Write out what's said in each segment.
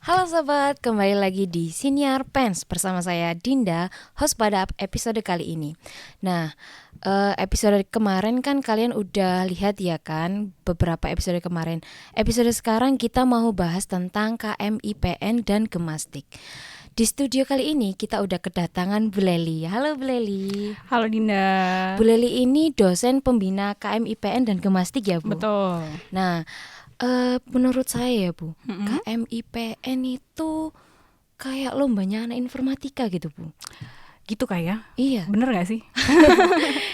Halo sobat, kembali lagi di Siniar Pens bersama saya Dinda, host pada episode kali ini. Nah, episode kemarin kan kalian udah lihat ya kan, beberapa episode kemarin. Episode sekarang kita mau bahas tentang KMIPN dan Gemastik. Di studio kali ini kita udah kedatangan Bu Leli. Halo Bu Leli. Halo Dinda. Bu Leli ini dosen pembina KMIPN dan Gemastik ya Bu? Betul. Nah, menurut saya ya Bu, Mm-mm. KMIPN itu kayak lombanya anak informatika gitu Bu. Gitu kayak. Iya. Bener gak sih?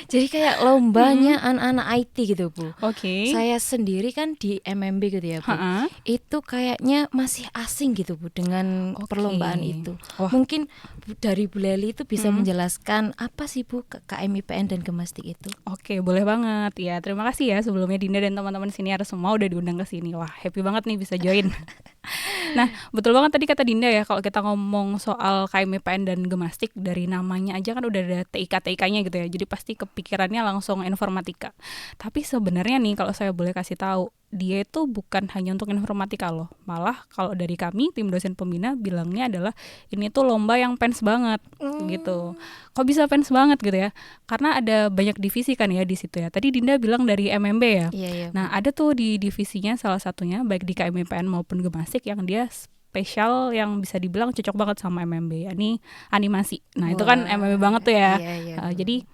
Jadi kayak lombanya anak-anak IT gitu Bu. Oke. Saya sendiri kan di MMB gitu ya Bu. Ha-ha. Itu kayaknya masih asing gitu Bu dengan Oke. perlombaan itu. Wah. Mungkin dari Bu Leli itu bisa menjelaskan apa sih Bu KMIPN dan Gemastik itu? Oke, boleh banget. Ya, terima kasih ya sebelumnya Dinda dan teman-teman siniar semua udah diundang ke sini. Wah, happy banget nih bisa join. Nah, betul banget tadi kata Dinda ya, kalau kita ngomong soal KMIPN dan Gemastik, dari namanya aja kan udah ada TIK-TIK-nya gitu ya. Jadi pasti kepikirannya langsung informatika. Tapi sebenarnya nih kalau saya boleh kasih tahu, dia itu bukan hanya untuk informatika loh. Malah kalau dari kami tim dosen pembina bilangnya adalah ini tuh lomba yang pens banget gitu. Kok bisa pens banget gitu ya? Karena ada banyak divisi kan ya di situ ya. Tadi Dinda bilang dari MMB ya. Iya. Nah, ada tuh di divisinya salah satunya baik di KMIPN maupun Gemastik yang dia spesial yang bisa dibilang cocok banget sama MMB, yakni animasi. Nah, itu kan MMB banget tuh ya. Iya, Jadi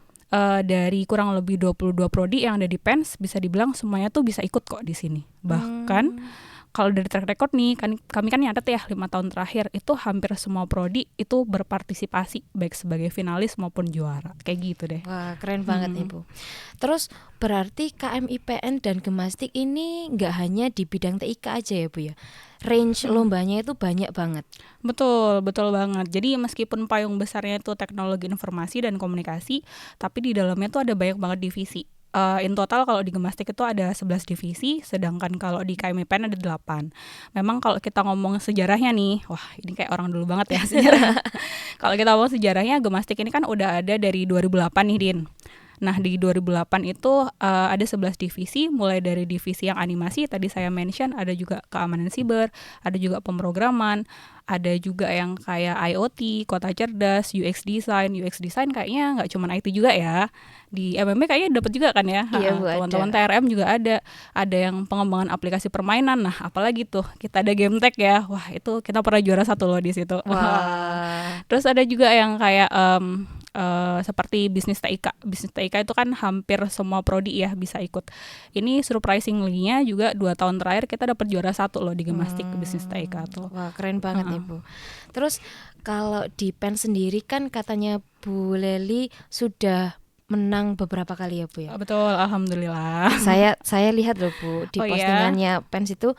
dari kurang lebih 22 prodi yang ada di PENS bisa dibilang semuanya tuh bisa ikut kok di sini. Bahkan kalau dari track record nih, kami kan nyatet ya 5 tahun terakhir itu hampir semua prodi itu berpartisipasi baik sebagai finalis maupun juara. Kayak gitu deh. Wah, keren banget nih Bu. Terus berarti KMIPN dan Gemastik ini nggak hanya di bidang TIK aja ya Bu ya? Range lombanya itu banyak banget. Betul banget. Jadi meskipun payung besarnya itu teknologi informasi dan komunikasi, tapi di dalamnya tuh ada banyak banget divisi. In total kalau di Gemastik itu ada 11 divisi, sedangkan kalau di KMIPN ada 8. Memang kalau kita ngomong sejarahnya nih, wah ini kayak orang dulu banget ya sejarah. Kalau kita ngomong sejarahnya, Gemastik ini kan udah ada dari 2008 nih Din. Nah di 2008 itu ada 11 divisi, mulai dari divisi yang animasi, tadi saya mention, ada juga keamanan siber, ada juga pemrograman, ada juga yang kayak IoT, kota cerdas, UX design kayaknya nggak cuma IT juga ya. Di MMB kayaknya dapat juga kan ya. Iya, Bu, Teman-teman ada. TRM juga ada yang pengembangan aplikasi permainan. Nah, apalagi tuh kita ada game tech ya. Wah, itu kita pernah juara 1 loh di situ. Wah. Terus ada juga yang kayak seperti bisnis TIK. Bisnis TIK itu kan hampir semua prodi ya bisa ikut. Ini surprisingly-nya juga 2 tahun terakhir kita dapat juara 1 loh di Gemastik bisnis TIK tuh. Wah, keren banget nih Bu. Terus kalau di PEN sendiri kan katanya Bu Leli sudah menang beberapa kali ya Bu ya. Betul, alhamdulillah. Saya lihat loh Bu di Oh, iya? postingannya PENS itu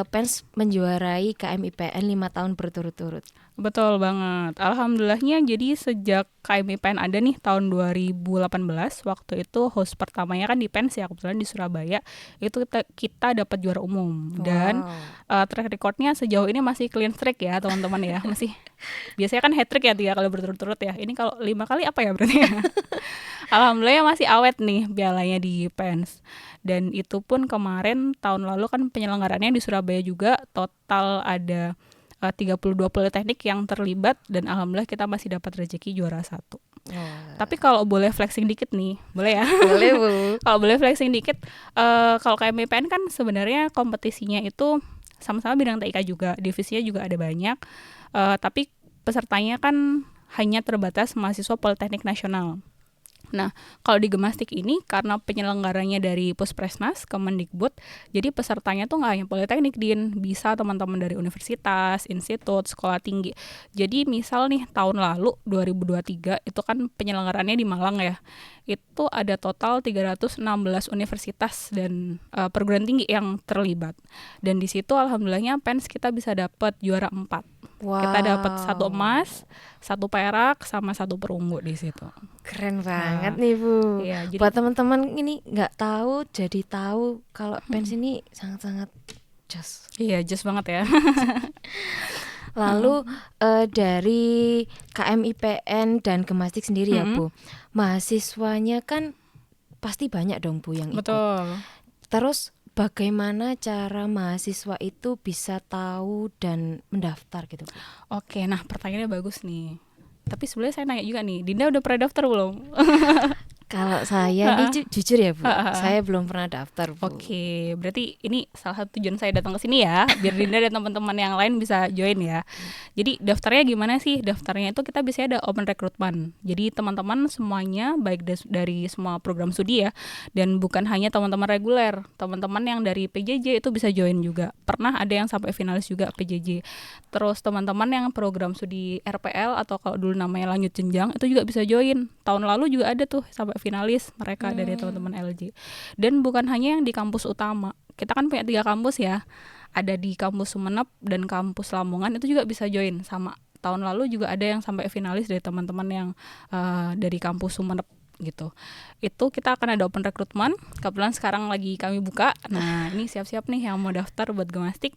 PENS menjuarai KMIPN 5 tahun berturut-turut. Betul banget. Alhamdulillahnya jadi sejak KMIPN ada nih tahun 2018, waktu itu host pertamanya kan di PENS ya, kebetulan di Surabaya, itu kita dapat juara umum. Dan track recordnya sejauh ini masih clean streak ya teman-teman ya. Masih biasanya kan hat trick ya 3 kali berturut-turut ya. Ini kalau 5 kali apa ya berarti ya? Alhamdulillah masih awet nih pialanya di PENS. Dan itu pun kemarin tahun lalu kan penyelenggarannya di Surabaya juga, total ada 32 politeknik yang terlibat dan alhamdulillah kita masih dapat rezeki juara 1. Tapi kalau boleh flexing dikit nih, boleh ya? Boleh Bu. Kalau boleh flexing dikit, kalau KMIPN kan sebenarnya kompetisinya itu sama-sama bidang TIK juga, divisinya juga ada banyak, tapi pesertanya kan hanya terbatas mahasiswa Politeknik Nasional. Nah, kalau di Gemastik ini karena penyelenggaranya dari Puspresnas, Kemendikbud, jadi pesertanya tuh nggak hanya politeknik, Din, bisa teman-teman dari universitas, institut, sekolah tinggi. Jadi misal nih tahun lalu 2023 itu kan penyelenggarannya di Malang ya, itu ada total 316 universitas dan perguruan tinggi yang terlibat. Dan di situ alhamdulillahnya PENS kita bisa dapat juara 4. Wow. Kita dapat 1 emas, 1 perak, sama 1 perunggu di situ. Keren banget nih Bu. Iya, jadi Buat teman-teman ini nggak tahu jadi tahu kalau PENS ini sangat-sangat jos. iya, just banget ya. Lalu dari KMIPN dan Gemastik sendiri ya Bu, mahasiswanya kan pasti banyak dong Bu yang ikut. Betul. Terus bagaimana cara mahasiswa itu bisa tahu dan mendaftar gitu, Bu? Oke, nah pertanyaannya bagus nih. Tapi sebenarnya saya nanya juga nih, Dinda udah pernah daftar belum? Kalau saya nih jujur ya, Bu, saya belum pernah daftar, Bu. Oke, berarti ini salah satu tujuan saya datang ke sini ya, biar Dinda dan teman-teman yang lain bisa join ya. Jadi daftarnya gimana sih? Daftarnya itu kita biasanya ada open recruitment. Jadi teman-teman semuanya baik dari semua program studi ya, dan bukan hanya teman-teman reguler, teman-teman yang dari PJJ itu bisa join juga. Pernah ada yang sampai finalis juga PJJ. Terus teman-teman yang program studi RPL atau kalau dulu namanya lanjut jenjang itu juga bisa join. Tahun lalu juga ada tuh sampai finalis mereka dari teman-teman LJ. Dan bukan hanya yang di kampus utama. Kita kan punya 3 kampus ya. Ada di kampus Sumeneb dan kampus Lamongan, itu juga bisa join sama. Tahun lalu juga ada yang sampai finalis dari teman-teman yang dari kampus Sumeneb gitu. Itu kita akan ada open recruitment. Kebetulan sekarang lagi kami buka. Nah, ini siap-siap nih yang mau daftar buat Gemastik.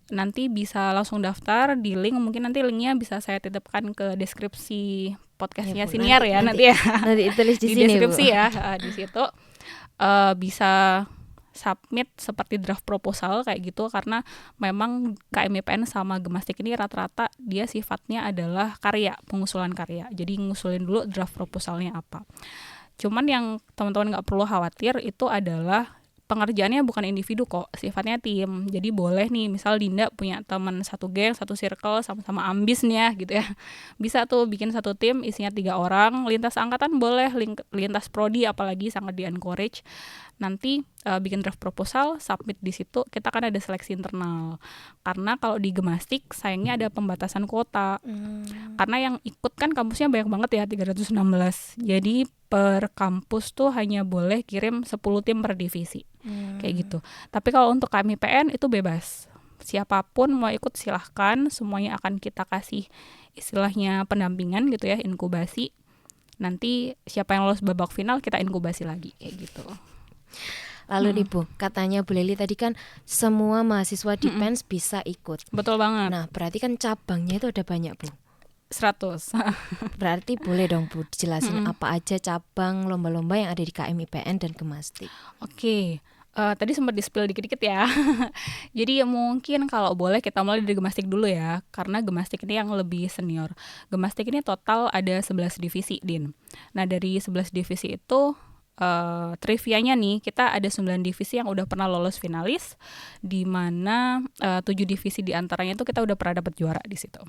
Nanti bisa langsung daftar di link, mungkin nanti linknya bisa saya titipkan ke deskripsi podcastnya Bu, Siniar ya nanti ya. Nanti tulis di sini, deskripsi Bu. ya. Di situ bisa submit seperti draft proposal kayak gitu, karena memang KMIPN sama Gemastik ini rata-rata dia sifatnya adalah karya, pengusulan karya. Jadi ngusulin dulu draft proposalnya apa. Cuman yang teman-teman nggak perlu khawatir itu adalah pengerjaannya bukan individu kok, sifatnya tim. Jadi boleh nih, misal Dinda punya teman satu geng, satu circle, sama-sama ambis nih ya gitu ya. Bisa tuh bikin satu tim isinya 3 orang, lintas angkatan boleh, lintas prodi apalagi sangat di-encourage. Nanti bikin draft proposal, submit di situ, kita kan ada seleksi internal. Karena kalau di Gemastik sayangnya ada pembatasan kuota. Karena yang ikut kan kampusnya banyak banget ya, 316. Jadi per kampus tuh hanya boleh kirim 10 tim per divisi. Kayak gitu. Tapi kalau untuk KMIPN itu bebas. Siapapun mau ikut silahkan, semuanya akan kita kasih istilahnya pendampingan gitu ya, inkubasi. Nanti siapa yang lolos babak final kita inkubasi lagi kayak gitu. Lalu nih Bu, katanya Bu Leli tadi kan semua mahasiswa di PENS bisa ikut. Betul banget. Nah, berarti kan cabangnya itu ada banyak, Bu. 100. Berarti boleh dong Bu dijelasin apa aja cabang lomba-lomba yang ada di KMIPN dan Gemastik. Oke. Tadi sempat di-spill dikit-dikit ya. Jadi mungkin kalau boleh kita mulai dari Gemastik dulu ya, karena Gemastik ini yang lebih senior. Gemastik ini total ada 11 divisi, Din. Nah, dari 11 divisi itu trivianya nih, kita ada 9 divisi yang udah pernah lolos finalis, di mana 7 divisi di antaranya itu kita udah pernah dapat juara di situ.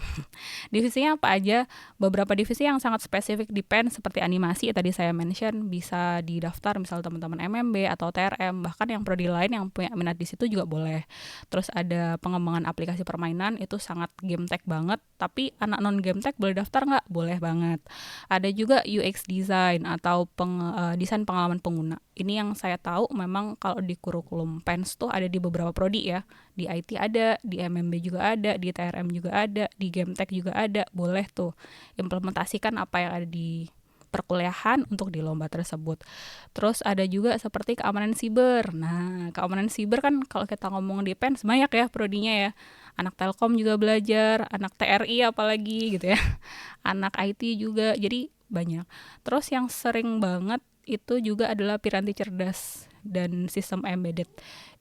Divisinya apa aja? Beberapa divisi yang sangat spesifik di PEN seperti animasi tadi saya mention bisa didaftar, misal teman-teman MMB atau TRM, bahkan yang prodi lain yang punya minat di situ juga boleh. Terus ada pengembangan aplikasi permainan, itu sangat game tech banget, tapi anak non game tech boleh daftar nggak? Boleh banget. Ada juga UX design atau desain pengalaman pengguna. Ini yang saya tahu memang kalau di kurikulum PENS tuh ada di beberapa prodi ya. Di IT ada, di MMB juga ada, di TRM juga ada, di Game Tech juga ada. Boleh tuh implementasikan apa yang ada di perkuliahan untuk di lomba tersebut. Terus ada juga seperti keamanan siber. Nah, keamanan siber kan kalau kita ngomong di PENS banyak ya prodinya ya. Anak Telkom juga belajar, anak TRI apalagi gitu ya. Anak IT juga, jadi banyak. Terus yang sering banget itu juga adalah Piranti Cerdas dan sistem embedded.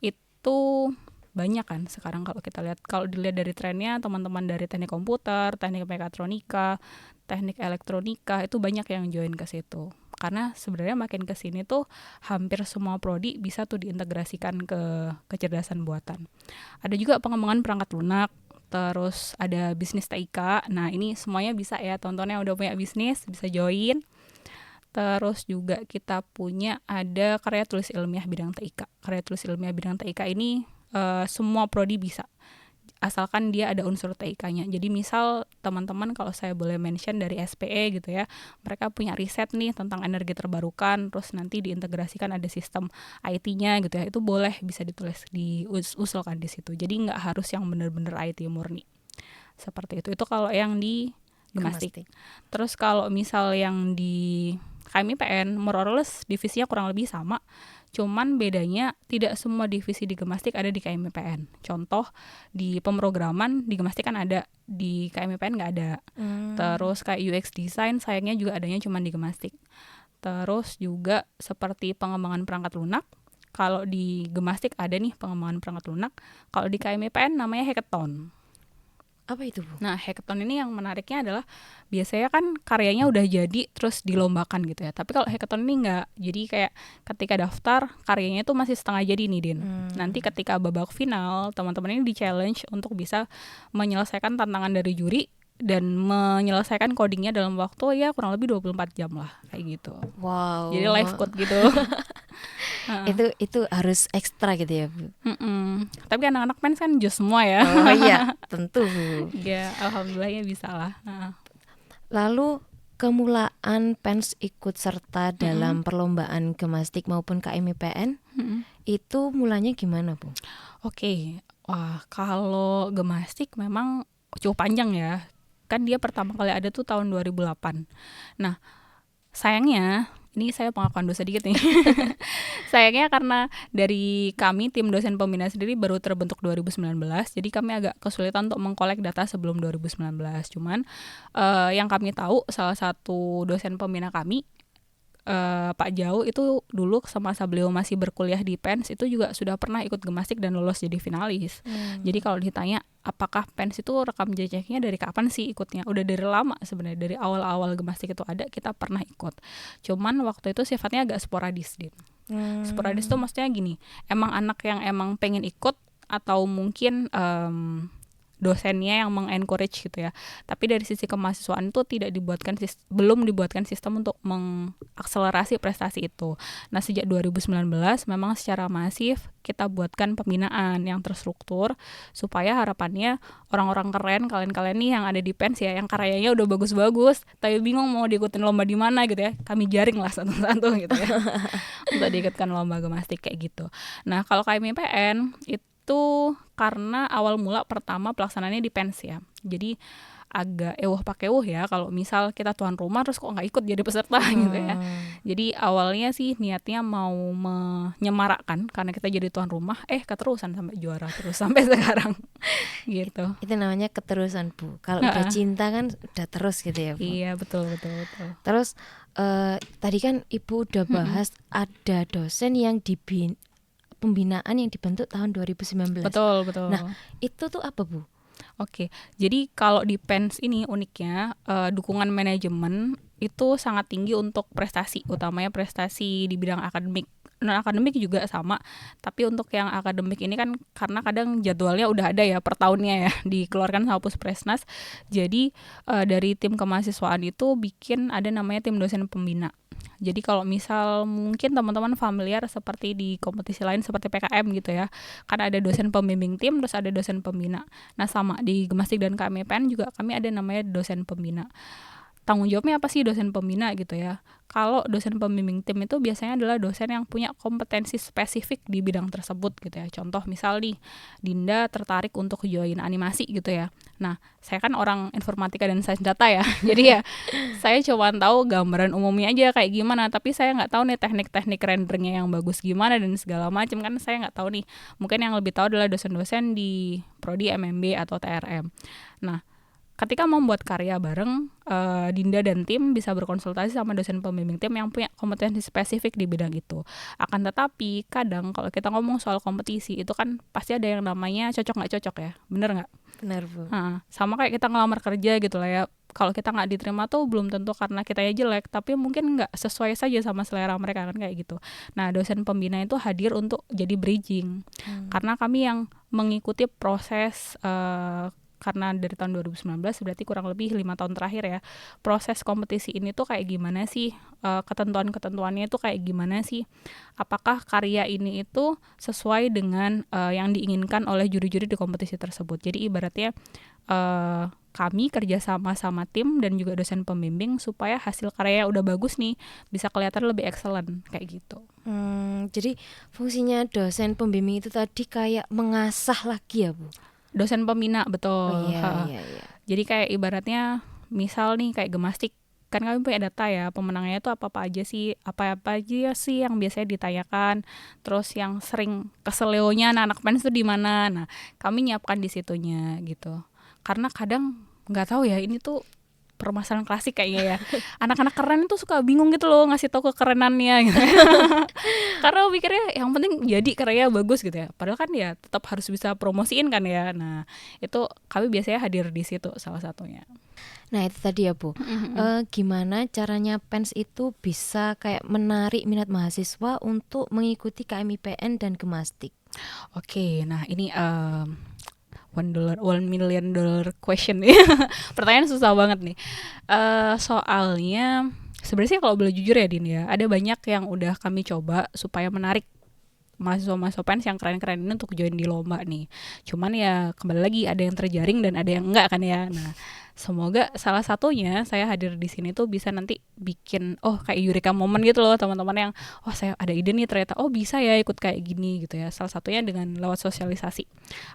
Itu banyak kan sekarang kalau kita lihat. Kalau dilihat dari trennya, teman-teman dari teknik komputer, teknik mekatronika, teknik elektronika itu banyak yang join ke situ. Karena sebenarnya makin ke sini tuh hampir semua prodi bisa tuh diintegrasikan ke kecerdasan buatan. Ada juga pengembangan perangkat lunak, terus ada bisnis TIK. Nah, ini semuanya bisa ya, teman-teman yang udah punya bisnis bisa join. Terus juga kita punya ada karya tulis ilmiah bidang TIK. Karya tulis ilmiah bidang TIK ini semua prodi bisa, asalkan dia ada unsur TIK-nya. Jadi misal teman-teman kalau saya boleh mention dari SPE gitu ya, mereka punya riset nih tentang energi terbarukan, terus nanti diintegrasikan ada sistem IT-nya gitu ya, itu boleh bisa ditulis, diusulkan di situ. Jadi nggak harus yang benar-benar IT murni. Seperti itu. Itu kalau yang di Gemastik. Terus kalau misal yang di KMIPN, more or less divisinya kurang lebih sama. Cuman bedanya tidak semua divisi di Gemastik ada di KMIPN. Contoh di pemrograman di Gemastik kan ada, di KMIPN nggak ada. Terus kayak UX design sayangnya juga adanya cuma di Gemastik. Terus juga seperti pengembangan perangkat lunak, Kalau di Gemastik ada nih pengembangan perangkat lunak. Kalau di KMIPN namanya hackathon. Apa itu, Bu? Nah, hackathon ini yang menariknya adalah biasanya kan karyanya udah jadi terus dilombakan gitu ya. Tapi kalau hackathon ini enggak. Jadi kayak ketika daftar karyanya itu masih setengah jadi nih, Din. Nanti ketika babak final, teman-teman ini di-challenge untuk bisa menyelesaikan tantangan dari juri dan menyelesaikan codingnya dalam waktu ya kurang lebih 24 jam lah kayak gitu. Wow. Jadi live code gitu. Itu harus ekstra gitu ya, Bu. Tapi anak-anak pens kan jus semua ya. Oh iya, tentu, Bu. Ya, alhamdulillah ya bisa lah. Lalu kemulaan pens ikut serta dalam perlombaan Gemastik maupun KMIPN itu mulanya gimana, Bu? Oke. Wah, kalau Gemastik memang cukup panjang ya. Kan dia pertama kali ada tuh tahun 2008. Nah, sayangnya ini saya pengakuan dosa dikit nih. Sayangnya karena dari kami tim dosen pembina sendiri baru terbentuk 2019, jadi kami agak kesulitan untuk mengkolek data sebelum 2019. Cuman yang kami tahu salah satu dosen pembina kami Pak Jau itu dulu semasa beliau masih berkuliah di PENS itu juga sudah pernah ikut Gemastik dan lolos jadi finalis. Jadi kalau ditanya apakah PENS itu rekam jejaknya dari kapan sih ikutnya? Udah dari lama sebenarnya, dari awal-awal Gemastik itu ada kita pernah ikut. Cuman waktu itu sifatnya agak sporadis, Din. Sporadis tuh maksudnya gini, emang anak yang emang pengen ikut atau mungkin dosennya yang mengencourage gitu ya. Tapi dari sisi kemahasiswaan itu belum dibuatkan sistem untuk mengakselerasi prestasi itu. Nah, sejak 2019 memang secara masif kita buatkan pembinaan yang terstruktur supaya harapannya orang-orang keren kalian-kalian nih yang ada di PENS ya, yang karyanya udah bagus-bagus tapi bingung mau diikutin lomba di mana gitu ya. Kami jaring lah satu-satu gitu ya. Untuk diikutkan lomba Gemastik kayak gitu. Nah, kalau KMIPN itu karena awal mula pertama pelaksanaannya di PENS ya. Jadi agak pakai ya kalau misal kita tuan rumah terus kok nggak ikut jadi peserta gitu ya. Jadi awalnya sih niatnya mau menyemarakkan karena kita jadi tuan rumah, keterusan sampai juara terus sampai sekarang gitu. Itu namanya keterusan, Bu. Kalau udah cinta kan udah terus gitu ya, Bu. Iya, betul. Terus tadi kan Ibu udah bahas ada dosen yang pembinaan yang dibentuk tahun 2019. Betul. Nah, itu tuh apa, Bu? Oke, jadi kalau di PENS ini uniknya dukungan manajemen itu sangat tinggi untuk prestasi, utamanya prestasi di bidang akademik. Non-akademik juga sama, tapi untuk yang akademik ini kan karena kadang jadwalnya udah ada ya per tahunnya ya, dikeluarkan sama Puspresnas. Jadi dari tim kemahasiswaan itu bikin ada namanya tim dosen pembina. Jadi kalau misal mungkin teman-teman familiar seperti di kompetisi lain seperti PKM gitu ya, kan ada dosen pembimbing tim terus ada dosen pembina. Nah sama di Gemastik dan KMIPN juga kami ada namanya dosen pembina. Tanggung jawabnya apa sih dosen pembina gitu ya? Kalau dosen pembimbing tim itu biasanya adalah dosen yang punya kompetensi spesifik di bidang tersebut gitu ya. Contoh misal nih, Dinda tertarik untuk join animasi gitu ya. Nah, saya kan orang informatika dan sains data ya. Jadi ya saya cuma tahu gambaran umumnya aja kayak gimana, tapi saya nggak tahu nih teknik-teknik renderingnya yang bagus gimana dan segala macam kan saya nggak tahu nih. Mungkin yang lebih tahu adalah dosen-dosen di prodi MMB atau TRM. Nah, ketika membuat karya bareng, Dinda dan tim bisa berkonsultasi sama dosen pembimbing tim yang punya kompetensi spesifik di bidang itu. Akan tetapi, kadang kalau kita ngomong soal kompetisi, itu kan pasti ada yang namanya cocok nggak cocok ya, bener nggak? Benar, Bu. Sama kayak kita ngelamar kerja gitu lah ya. Kalau kita nggak diterima tuh belum tentu karena kitanya jelek, tapi mungkin nggak sesuai saja sama selera mereka kan kayak gitu. Nah, dosen pembina itu hadir untuk jadi bridging. Karena kami yang mengikuti proses karena dari tahun 2019 berarti kurang lebih 5 tahun terakhir ya, proses kompetisi ini tuh kayak gimana sih, ketentuan-ketentuannya itu kayak gimana sih, apakah karya ini itu sesuai dengan yang diinginkan oleh juri-juri di kompetisi tersebut. Jadi ibaratnya kami kerjasama sama tim dan juga dosen pembimbing supaya hasil karyanya udah bagus nih, bisa kelihatan lebih excellent kayak gitu. Jadi fungsinya dosen pembimbing itu tadi kayak mengasah lagi ya, Bu? Dosen pembina, betul. Iya. Jadi kayak ibaratnya misal nih kayak Gemastik, kan kami punya data ya, pemenangnya itu apa-apa aja sih yang biasanya ditanyakan, terus yang sering keseleonya anak-anak PENS itu di mana. Nah, kami nyiapkan di situnya gitu. Karena kadang nggak tahu ya, ini tuh permasalahan klasik kayaknya ya. Anak-anak keren itu suka bingung gitu loh ngasih tahu kekerenannya gitu. Karena pikirnya yang penting jadi karyanya bagus gitu ya. Padahal kan ya tetap harus bisa promosiin kan ya. Nah, itu kami biasanya hadir di situ salah satunya. Nah itu tadi ya Bu, gimana caranya PENS itu bisa kayak menarik minat mahasiswa untuk mengikuti KMIPN dan Gemastik? Oke, nah ini $1 million question nih. Pertanyaan susah banget nih. Soalnya sebenarnya kalau boleh jujur ya Din ya, ada banyak yang udah kami coba supaya menarik mahasiswa-mahasiswa PENS yang keren-keren ini untuk join di lomba nih. Cuman ya kembali lagi ada yang terjaring dan ada yang enggak kan ya. Nah, semoga salah satunya saya hadir di sini tuh bisa nanti bikin kayak eureka moment gitu loh teman-teman yang saya ada ide nih ternyata bisa ya ikut kayak gini gitu ya. Salah satunya dengan lewat sosialisasi.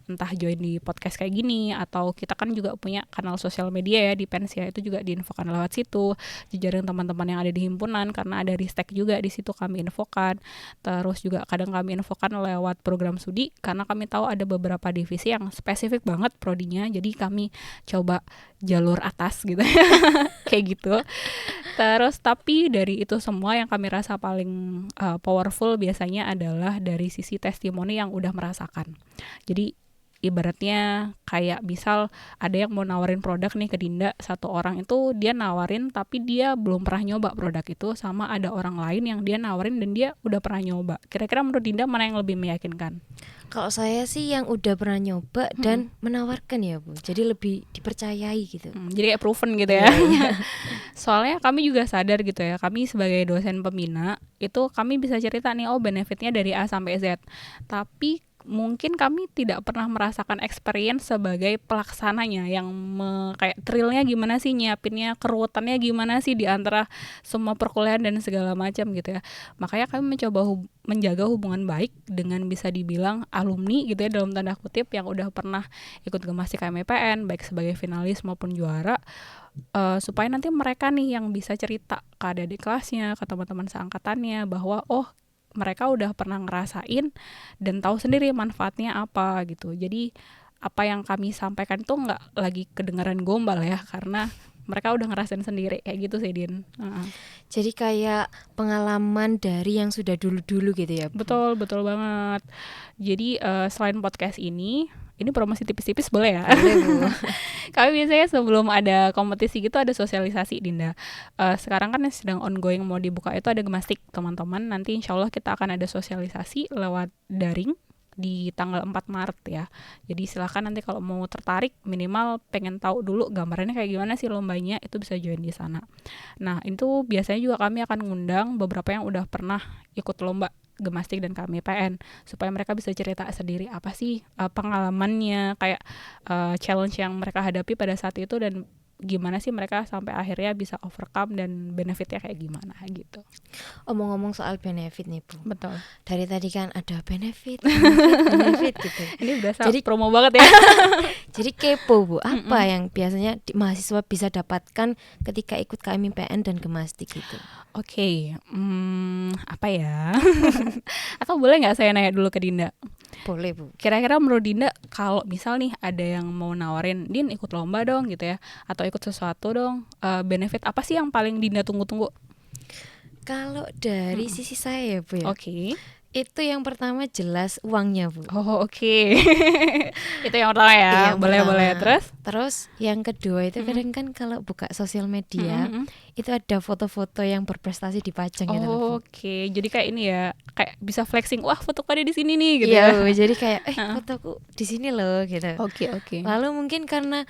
Entah join di podcast kayak gini atau kita kan juga punya kanal sosial media ya di PENS ya, itu juga diinfokan lewat situ. Jejaring teman-teman yang ada di himpunan karena ada Ristek juga di situ kami infokan. Terus juga kadang kami infokan lewat program studi karena kami tahu ada beberapa divisi yang spesifik banget prodinya, jadi kami coba jalur atas gitu kayak gitu. Terus tapi dari itu semua yang kami rasa paling powerful biasanya adalah dari sisi testimoni yang udah merasakan. Jadi ibaratnya kayak misal ada yang mau nawarin produk nih ke Dinda, satu orang itu dia nawarin tapi dia belum pernah nyoba produk itu, sama ada orang lain yang dia nawarin dan dia udah pernah nyoba. Kira-kira menurut Dinda mana yang lebih meyakinkan? Kalau saya sih yang udah pernah nyoba dan menawarkan ya Bu, jadi lebih dipercayai gitu. Jadi kayak proven gitu ya. Soalnya kami juga sadar gitu ya, kami sebagai dosen pembina itu kami bisa cerita nih benefitnya dari A sampai Z, tapi mungkin kami tidak pernah merasakan experience sebagai pelaksananya yang kayak thrillnya gimana sih, nyiapinnya, keruwetannya gimana sih di antara semua perkuliahan dan segala macam gitu ya. Makanya kami mencoba menjaga hubungan baik dengan bisa dibilang alumni gitu ya dalam tanda kutip yang udah pernah ikut Gemastik KMIPN baik sebagai finalis maupun juara, supaya nanti mereka nih yang bisa cerita ke adik-adik kelasnya, ke teman-teman seangkatannya bahwa mereka udah pernah ngerasain dan tahu sendiri manfaatnya apa gitu. Jadi apa yang kami sampaikan tuh nggak lagi kedengaran gombal ya, karena mereka udah ngerasain sendiri kayak gitu sih Din. Jadi kayak pengalaman dari yang sudah dulu-dulu gitu ya Bu? Betul banget. Jadi selain podcast ini promosi tipis-tipis boleh ya? Boleh Bu. Kami biasanya sebelum ada kompetisi gitu ada sosialisasi Dinda. Sekarang kan yang sedang ongoing mau dibuka itu ada Gemastik teman-teman. Nanti insya Allah kita akan ada sosialisasi lewat daring di tanggal 4 Maret ya. Jadi silakan nanti kalau mau tertarik minimal pengen tahu dulu gambarannya kayak gimana sih lombanya, itu bisa join di sana. Nah itu biasanya juga kami akan ngundang beberapa yang udah pernah ikut lomba Gemastik dan KMIPN supaya mereka bisa cerita sendiri apa sih pengalamannya, kayak challenge yang mereka hadapi pada saat itu dan gimana sih mereka sampai akhirnya bisa overcome dan benefitnya kayak gimana gitu. Ngomong-ngomong soal benefit nih Bu. Betul. Dari tadi kan ada benefit gitu. Ini berasa Jadi promo banget ya. Jadi kepo Bu, apa yang biasanya mahasiswa bisa dapatkan ketika ikut KMIPN dan Gemastik gitu? Oke, apa ya? Atau boleh nggak saya nanya dulu ke Dinda? Boleh Bu. Kira-kira menurut Dinda kalau misal nih ada yang mau nawarin, Din ikut lomba dong gitu ya, atau ikut sesuatu dong, benefit apa sih yang paling Dinda tunggu-tunggu? Kalau dari sisi saya ya Bu ya, Oke. itu yang pertama jelas uangnya Bu. Oke. Itu yang pertama ya. Boleh. Terus yang kedua itu kadang kan kalau buka sosial media itu ada foto-foto yang berprestasi dipajang gitu Bu. Oke, jadi kayak ini ya, kayak bisa flexing, wah foto pada di sini nih gitu ya. ya. Jadi kayak fotoku di sini loh gitu. Oke. Lalu mungkin karena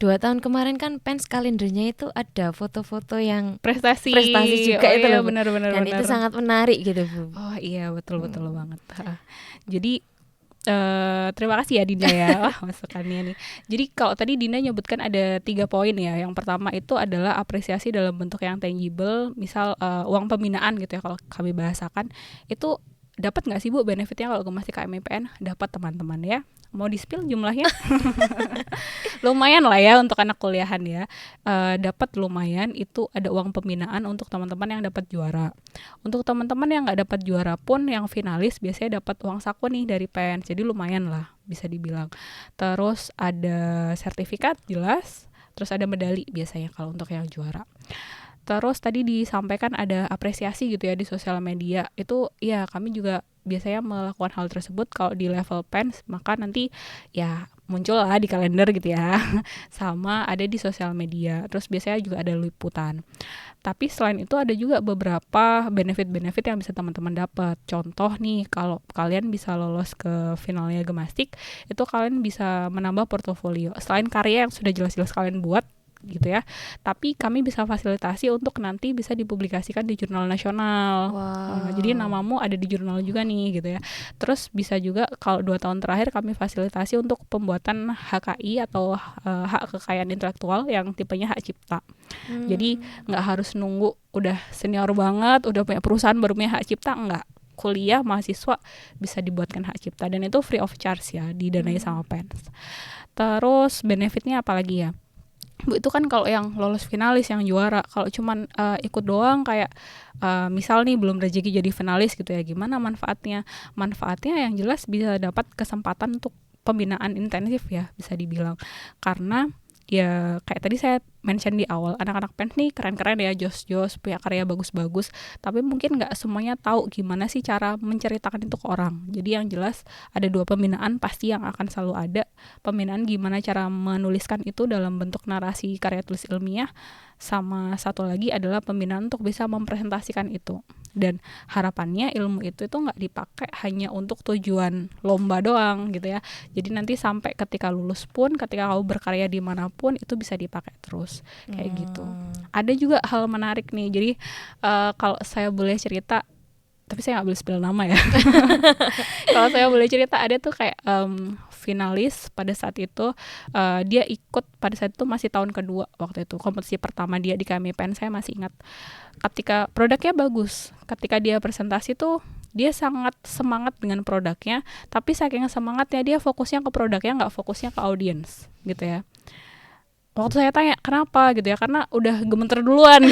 2 tahun kemarin kan PENS kalendernya itu ada foto-foto yang prestasi juga itu iya, loh. benar. Dan itu sangat menarik gitu Bu. Oh iya, betul banget. Jadi terima kasih ya Dinda ya. Wah, masukannya nih. Jadi kalau tadi Dinda nyebutkan ada 3 poin ya. Yang pertama itu adalah apresiasi dalam bentuk yang tangible, misal uang pembinaan gitu ya kalau kami bahasakan. Itu dapat nggak sih Bu benefitnya kalau Gemastik KMIPN? Dapat teman-teman ya. Mau di-spill jumlahnya? Lumayan lah ya untuk anak kuliahan ya. Dapat lumayan, itu ada uang pembinaan untuk teman-teman yang dapat juara. Untuk teman-teman yang nggak dapat juara pun yang finalis biasanya dapat uang saku nih dari PENS. Jadi lumayan lah bisa dibilang. Terus ada sertifikat jelas. Terus ada medali biasanya kalau untuk yang juara. Terus tadi disampaikan ada apresiasi gitu ya di sosial media. Itu ya kami juga biasanya melakukan hal tersebut kalau di level PENS, maka nanti ya muncul lah di kalender gitu ya. Sama ada di sosial media. Terus biasanya juga ada liputan. Tapi selain itu ada juga beberapa benefit-benefit yang bisa teman-teman dapat. Contoh nih, kalau kalian bisa lolos ke finalnya Gemastik, itu kalian bisa menambah portofolio. Selain karya yang sudah jelas-jelas kalian buat, gitu ya, tapi kami bisa fasilitasi untuk nanti bisa dipublikasikan di jurnal nasional. Jadi namamu ada di jurnal juga nih gitu ya. Terus bisa juga kalau 2 tahun terakhir kami fasilitasi untuk pembuatan HKI atau hak kekayaan intelektual yang tipenya hak cipta. Jadi nggak harus nunggu udah senior banget, udah punya perusahaan baru punya hak cipta, enggak. Kuliah mahasiswa bisa dibuatkan hak cipta dan itu free of charge ya, didanai sama PENS. Terus benefitnya apa lagi ya? Bu, itu kan kalau yang lolos finalis, yang juara. Kalau cuman ikut doang kayak misal nih belum rezeki jadi finalis gitu ya, gimana manfaatnya? Manfaatnya yang jelas bisa dapat kesempatan untuk pembinaan intensif ya, bisa dibilang. Karena ya kayak tadi saya mention di awal, anak-anak PENS nih keren-keren ya, jos-jos, punya karya bagus-bagus, tapi mungkin nggak semuanya tahu gimana sih cara menceritakan itu ke orang. Jadi yang jelas ada 2 pembinaan pasti yang akan selalu ada. Pembinaan gimana cara menuliskan itu dalam bentuk narasi karya tulis ilmiah, sama satu lagi adalah pembinaan untuk bisa mempresentasikan itu. Dan harapannya ilmu itu nggak dipakai hanya untuk tujuan lomba doang gitu ya. Jadi nanti sampai ketika lulus pun, ketika kamu berkarya dimanapun, itu bisa dipakai terus kayak gitu. Ada juga hal menarik nih. Jadi kalau saya boleh cerita, tapi saya nggak boleh spill nama ya. Kalau saya boleh cerita, ada tuh kayak finalis pada saat itu, dia ikut pada saat itu masih tahun kedua waktu itu. Kompetisi pertama dia di KMIPN, saya masih ingat. Ketika produknya bagus, ketika dia presentasi tuh dia sangat semangat dengan produknya, tapi saking semangatnya dia fokusnya ke produknya, nggak fokusnya ke audiens gitu ya. Waktu saya tanya kenapa gitu ya, karena udah gemeter duluan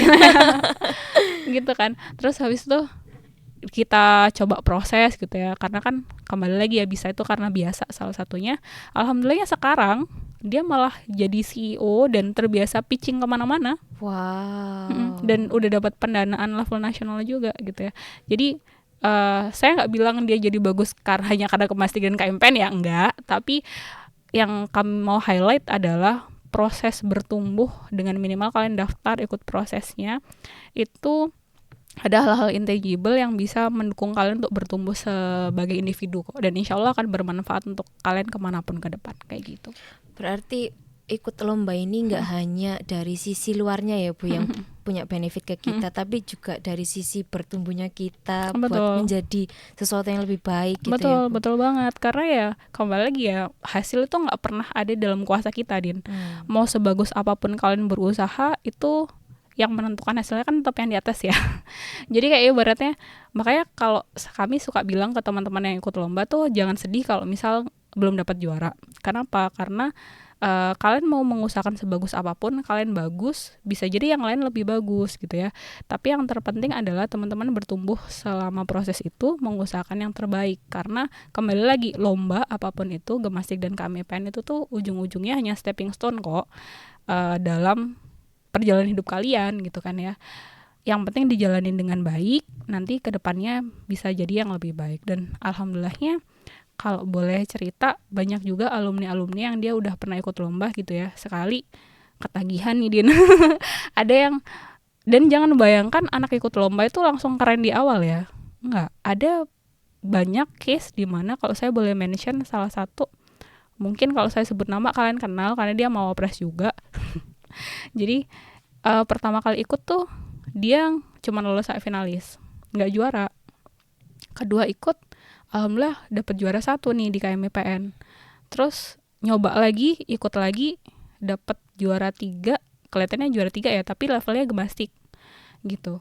gitu kan. Terus habis itu kita coba proses gitu ya, karena kan kembali lagi ya, bisa itu karena biasa salah satunya. Alhamdulillahnya sekarang dia malah jadi CEO dan terbiasa pitching kemana-mana. Dan udah dapat pendanaan level nasional juga gitu ya. Jadi saya nggak bilang dia jadi bagus hanya karena Gemastik dan KMPN ya, enggak. Tapi yang kami mau highlight adalah proses bertumbuh. Dengan minimal kalian daftar, ikut prosesnya, itu ada hal-hal intangible yang bisa mendukung kalian untuk bertumbuh sebagai individu kok. Dan insya Allah akan bermanfaat untuk kalian kemanapun ke depan kayak gitu. Berarti ikut lomba ini nggak hanya dari sisi luarnya ya Bu, yang punya benefit ke kita, tapi juga dari sisi bertumbuhnya kita. Betul. Buat menjadi sesuatu yang lebih baik gitu. Betul, ya Bu? Betul banget. Karena ya kembali lagi ya, hasil itu nggak pernah ada dalam kuasa kita, Din. Mau sebagus apapun kalian berusaha, itu yang menentukan hasilnya kan tetap yang di atas ya. Jadi kayak ibaratnya, makanya kalau kami suka bilang ke teman-teman yang ikut lomba tuh jangan sedih kalau misal belum dapat juara. Kenapa? Karena kalian mau mengusahakan sebagus apapun, kalian bagus, bisa jadi yang lain lebih bagus gitu ya. Tapi yang terpenting adalah teman-teman bertumbuh selama proses itu, mengusahakan yang terbaik. Karena kembali lagi, lomba apapun itu, Gemastik dan KMIPN itu tuh ujung-ujungnya hanya stepping stone kok dalam perjalanan hidup kalian gitu kan ya. Yang penting dijalanin dengan baik, nanti kedepannya bisa jadi yang lebih baik. Dan alhamdulillahnya kalau boleh cerita, banyak juga alumni-alumni yang dia udah pernah ikut lomba gitu ya, sekali ketagihan nih Din. Ada yang, dan jangan bayangkan anak ikut lomba itu langsung keren di awal ya. Enggak, ada banyak case di mana kalau saya boleh mention salah satu, mungkin kalau saya sebut nama kalian kenal karena dia mau Wapres juga. Jadi pertama kali ikut tuh dia cuma lolos finalis, nggak juara. Kedua ikut, alhamdulillah dapat juara 1 nih di KMIPN. Terus nyoba lagi, ikut lagi, dapat juara 3. Kelihatannya juara 3 ya, tapi levelnya Gemastik gitu.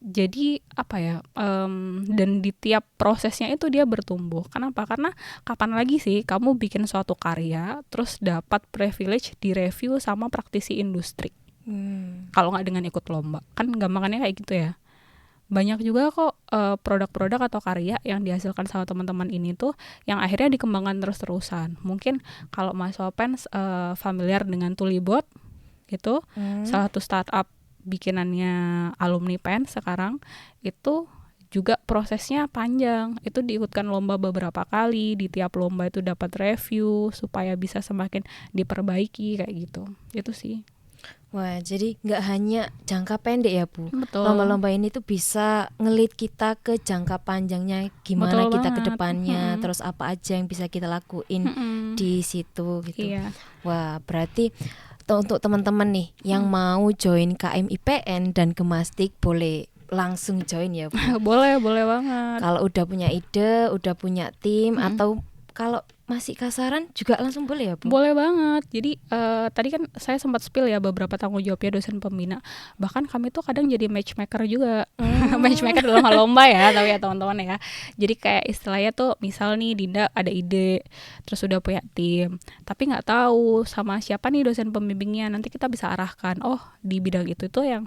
Jadi apa ya, dan di tiap prosesnya itu dia bertumbuh. Kenapa? Karena kapan lagi sih kamu bikin suatu karya terus dapat privilege direview sama praktisi industri, kalau nggak dengan ikut lomba. Kan gampangannya kayak gitu ya. Banyak juga kok produk-produk atau karya yang dihasilkan sama teman-teman ini tuh yang akhirnya dikembangkan terus-terusan. Mungkin kalau mahasiswa Pens familiar dengan Tulibot gitu, salah satu startup bikinannya alumni Pens sekarang, itu juga prosesnya panjang. Itu diikutkan lomba beberapa kali, di tiap lomba itu dapat review supaya bisa semakin diperbaiki kayak gitu. Itu sih. Wah, jadi nggak hanya jangka pendek ya Bu. Betul. Lomba-lomba ini tuh bisa ngelit kita ke jangka panjangnya, gimana Betul kita ke banget. depannya, terus apa aja yang bisa kita lakuin di situ gitu. Iya. Wah, berarti untuk teman-teman nih yang mau join KMIPN dan Gemastik boleh langsung join ya Bu. boleh banget. Kalau udah punya ide, udah punya tim, atau kalau masih kasaran juga langsung boleh ya Bu? Boleh banget. Jadi tadi kan saya sempat spill ya beberapa tanggung jawabnya dosen pembina. Bahkan kami tuh kadang jadi matchmaker juga. Matchmaker dalam hal lomba ya, tapi ya teman-teman ya. Jadi kayak istilahnya tuh misal nih Dinda ada ide, terus udah punya tim, tapi nggak tahu sama siapa nih dosen pembimbingnya. Nanti kita bisa arahkan. Oh, di bidang itu tuh yang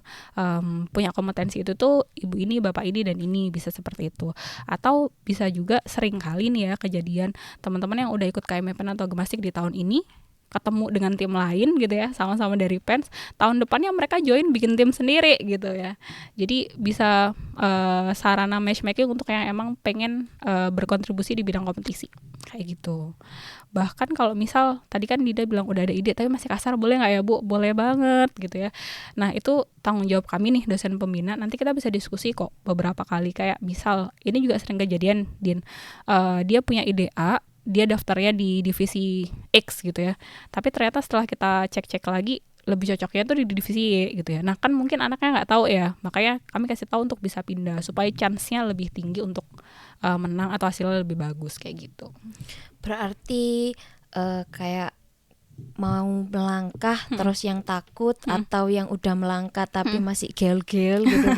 punya kompetensi itu tuh ibu ini, bapak ini, dan ini, bisa seperti itu. Atau bisa juga sering kali nih ya kejadian teman-teman yang udah ikut KMIPN atau Gemastik di tahun ini ketemu dengan tim lain gitu ya, sama-sama dari Pens, tahun depannya mereka join bikin tim sendiri gitu ya. Jadi bisa sarana matchmaking untuk yang emang pengen berkontribusi di bidang kompetisi kayak gitu. Bahkan kalau misal tadi kan Dida bilang udah ada ide tapi masih kasar, boleh nggak ya Bu? Boleh banget gitu ya. Nah itu tanggung jawab kami nih dosen pembina, nanti kita bisa diskusi kok beberapa kali. Kayak misal ini juga sering kejadian Din, dia punya ide A, dia daftarnya di divisi X gitu ya, tapi ternyata setelah kita cek-cek lagi lebih cocoknya tuh di divisi Y gitu ya. Nah kan mungkin anaknya nggak tahu ya, makanya kami kasih tahu untuk bisa pindah supaya chance-nya lebih tinggi untuk menang atau hasilnya lebih bagus kayak gitu. Berarti kayak mau melangkah terus yang takut atau yang udah melangkah tapi masih gel-gel gitu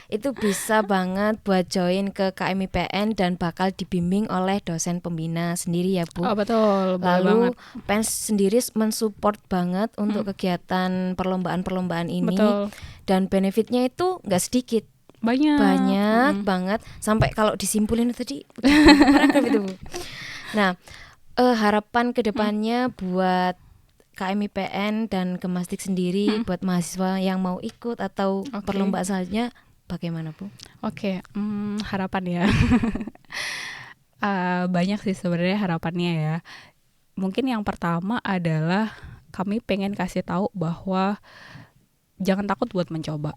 itu bisa banget buat join ke KMIPN dan bakal dibimbing oleh dosen pembina sendiri ya Bu. Oh betul, Lalu banget. Pens sendiri mensupport banget untuk kegiatan perlombaan-perlombaan ini. Betul. Dan benefitnya itu nggak sedikit, Banyak banget, sampai kalau disimpulin tadi paragraf itu Bu. Nah, harapan kedepannya buat KMIPN dan Gemastik sendiri, buat mahasiswa yang mau ikut atau perlombaan selanjutnya bagaimana Bu? Oke, harapan ya. Banyak sih sebenarnya harapannya ya. Mungkin yang pertama adalah kami pengen kasih tahu bahwa jangan takut buat mencoba.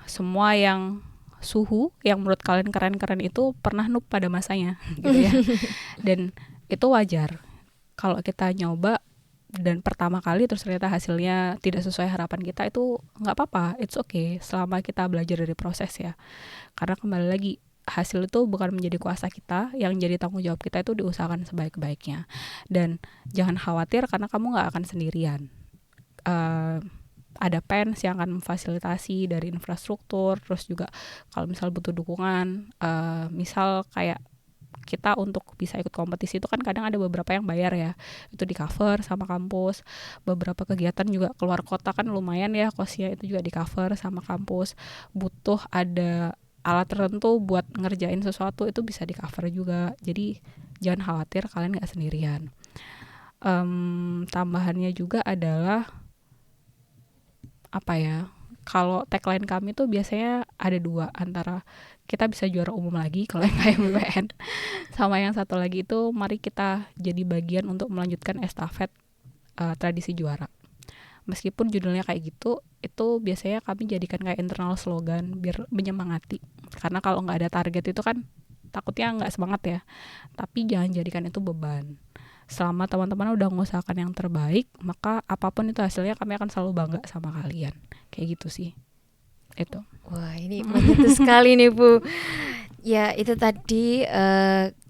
Semua yang suhu yang menurut kalian keren-keren itu pernah noob pada masanya gitu ya. Dan itu wajar. Kalau kita nyoba dan pertama kali terus ternyata hasilnya tidak sesuai harapan kita, itu nggak apa-apa, it's okay selama kita belajar dari proses ya. Karena kembali lagi hasil itu bukan menjadi kuasa kita, yang jadi tanggung jawab kita itu diusahakan sebaik-baiknya. Dan jangan khawatir karena kamu nggak akan sendirian. Ada Pens yang akan memfasilitasi dari infrastruktur, terus juga kalau misal butuh dukungan, misal kayak kita untuk bisa ikut kompetisi itu kan kadang ada beberapa yang bayar ya, itu di cover sama kampus. Beberapa kegiatan juga keluar kota kan lumayan ya kosnya, itu juga di cover sama kampus. Butuh ada alat tertentu buat ngerjain sesuatu, itu bisa di cover juga. Jadi jangan khawatir, kalian gak sendirian. Tambahannya juga adalah apa ya, kalau tagline kami tuh biasanya ada dua, antara kita bisa juara umum lagi kalau yang KMIPN, sama yang satu lagi itu mari kita jadi bagian untuk melanjutkan estafet tradisi juara. Meskipun judulnya kayak gitu, itu biasanya kami jadikan kayak internal slogan biar menyemangati. Karena kalau nggak ada target itu kan takutnya nggak semangat ya. Tapi jangan jadikan itu beban. Selama teman-teman udah mengusahakan yang terbaik, maka apapun itu hasilnya kami akan selalu bangga sama kalian. Kayak gitu sih. Itu. Wah, ini menyentuh sekali nih Bu. Ya, itu tadi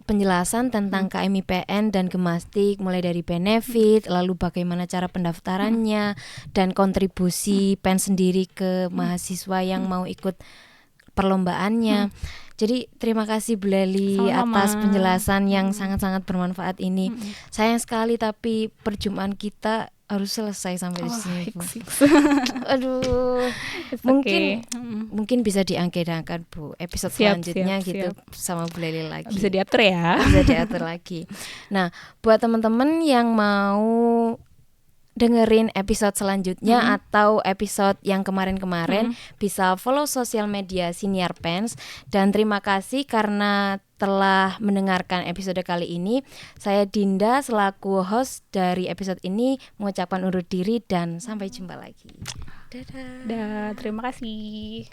penjelasan tentang KMIPN dan Gemastik, mulai dari benefit, lalu bagaimana cara pendaftarannya, dan kontribusi PEN sendiri ke mahasiswa yang mau ikut perlombaannya. Jadi terima kasih Bu Leli atas penjelasan yang sangat-sangat bermanfaat ini. Sayang sekali tapi perjumpaan kita harus selesai sampai di sini, Bu. Fix. Aduh, It's mungkin okay. mungkin bisa diangkat Bu episode Siap, selanjutnya siap, gitu siap. sama Bu Leli lagi. Bisa diatur ya. Bisa diatur lagi. Nah, buat teman-teman yang mau dengerin episode selanjutnya atau episode yang kemarin-kemarin, bisa follow sosial media Siniar Pens. Dan terima kasih karena telah mendengarkan episode kali ini. Saya Dinda selaku host dari episode ini mengucapkan undur diri dan sampai jumpa lagi. Dadah. Terima kasih.